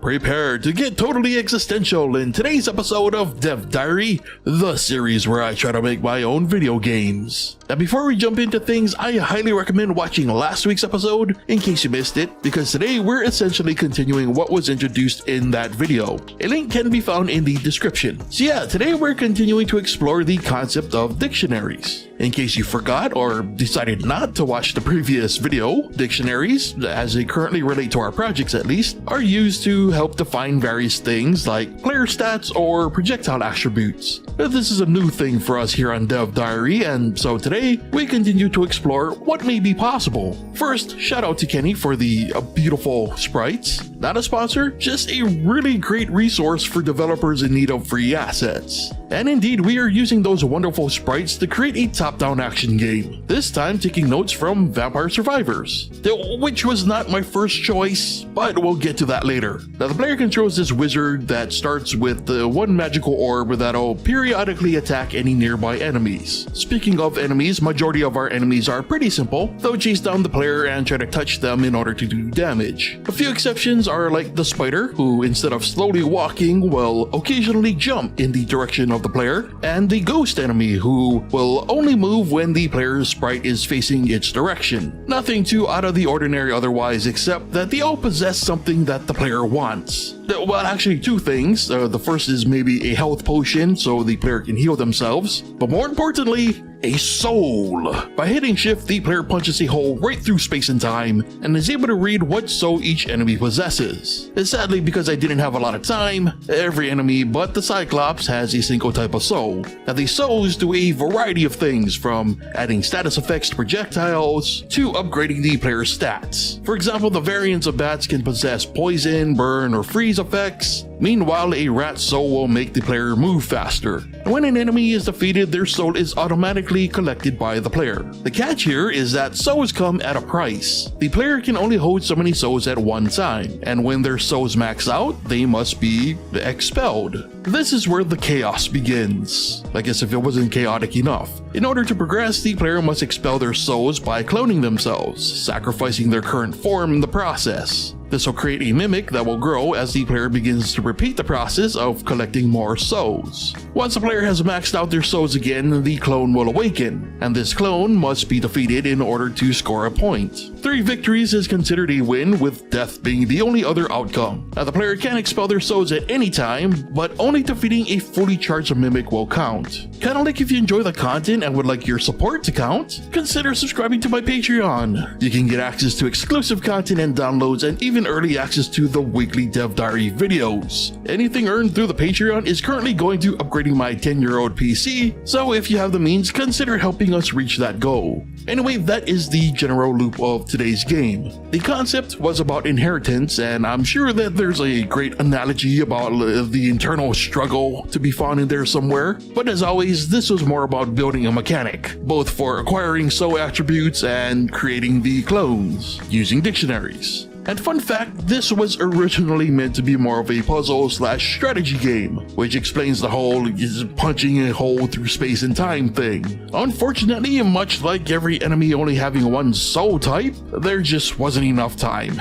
Prepare to get totally existential in today's episode of Dev Diary, the series where I try to make my own video games. Now before we jump into things, I highly recommend watching last week's episode in case you missed it, because today we're essentially continuing what was introduced in that video. A link can be found in the description. So yeah, today we're continuing to explore the concept of dictionaries. In case you forgot or decided not to watch the previous video, dictionaries, as they currently relate to our projects at least, are used to help define various things like player stats or projectile attributes. This is a new thing for us here on Dev Diary, and so today we continue to explore what may be possible. First, shout out to Kenny for the beautiful sprites. Not a sponsor, just a really great resource for developers in need of free assets. And indeed, we are using those wonderful sprites to create a top-down action game, this time taking notes from Vampire Survivors, which was not my first choice, but we'll get to that later. Now the player controls this wizard that starts with one magical orb that'll periodically attack any nearby enemies. Speaking of enemies, majority of our enemies are pretty simple. They'll chase down the player and try to touch them in order to do damage. A few exceptions are like the spider, who instead of slowly walking will occasionally jump in the direction of the player, and the ghost enemy, who will only move when the player's sprite is facing its direction. Nothing too out of the ordinary otherwise, except that they all possess something that the player wants. Well, actually two things. The first is maybe a health potion so the player can heal themselves, but more importantly, a soul. By hitting shift, the player punches a hole right through space and time and is able to read what soul each enemy possesses. And sadly, because I didn't have a lot of time, every enemy but the Cyclops has a single type of soul. Now these souls do a variety of things, from adding status effects to projectiles to upgrading the player's stats. For example, the variants of bats can possess poison, burn, or freeze effects. Meanwhile, a rat soul will make the player move faster. And when an enemy is defeated, their soul is automatically collected by the player. The catch here is that souls come at a price. The player can only hold so many souls at one time, and when their souls max out, they must be expelled. This is where the chaos begins. I guess if it wasn't chaotic enough. In order to progress, the player must expel their souls by cloning themselves, sacrificing their current form in the process. This will create a mimic that will grow as the player begins to repeat the process of collecting more souls. Once the player has maxed out their souls again, the clone will awaken, and this clone must be defeated in order to score a point. 3 victories is considered a win, with death being the only other outcome. Now the player can expel their souls at any time, but only defeating a fully charged mimic will count. Kinda like if you enjoy the content and would like your support to count, consider subscribing to my Patreon. You can get access to exclusive content and downloads, and even early access to the weekly Dev Diary videos. Anything earned through the Patreon is currently going to upgrading my 10-year-old PC, so if you have the means, consider helping us reach that goal. Anyway, that is the general loop of today's game. The concept was about inheritance, and I'm sure that there's a great analogy about the internal struggle to be found in there somewhere, but as always, this was more about building a mechanic, both for acquiring soul attributes and creating the clones, using dictionaries. And fun fact, this was originally meant to be more of a puzzle/strategy game, which explains the whole punching a hole through space and time thing. Unfortunately, much like every enemy only having one soul type, there just wasn't enough time.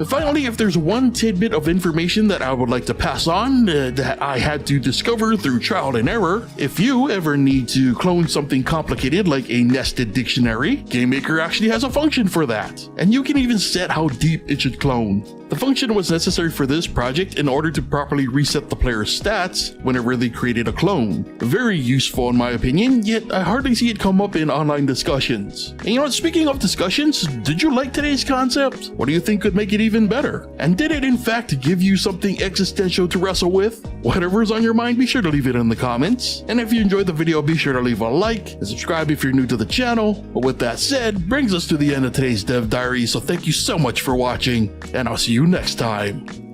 Finally, if there's one tidbit of information that I would like to pass on that I had to discover through trial and error, if you ever need to clone something complicated like a nested dictionary, gamemaker actually has a function for that, and you can even set how deep it should clone. The function was necessary for this project in order to properly reset the player's stats whenever they created a clone. Very useful in my opinion, yet I hardly see it come up in online discussions. And you know what, speaking of discussions, did you like today's concept? What do you think could make it even better? And did it in fact give you something existential to wrestle with? Whatever's on your mind, be sure to leave it in the comments. And if you enjoyed the video, be sure to leave a like and subscribe if you're new to the channel. But with that said, brings us to the end of today's Dev Diary, so thank you so much for watching, and I'll see you next time.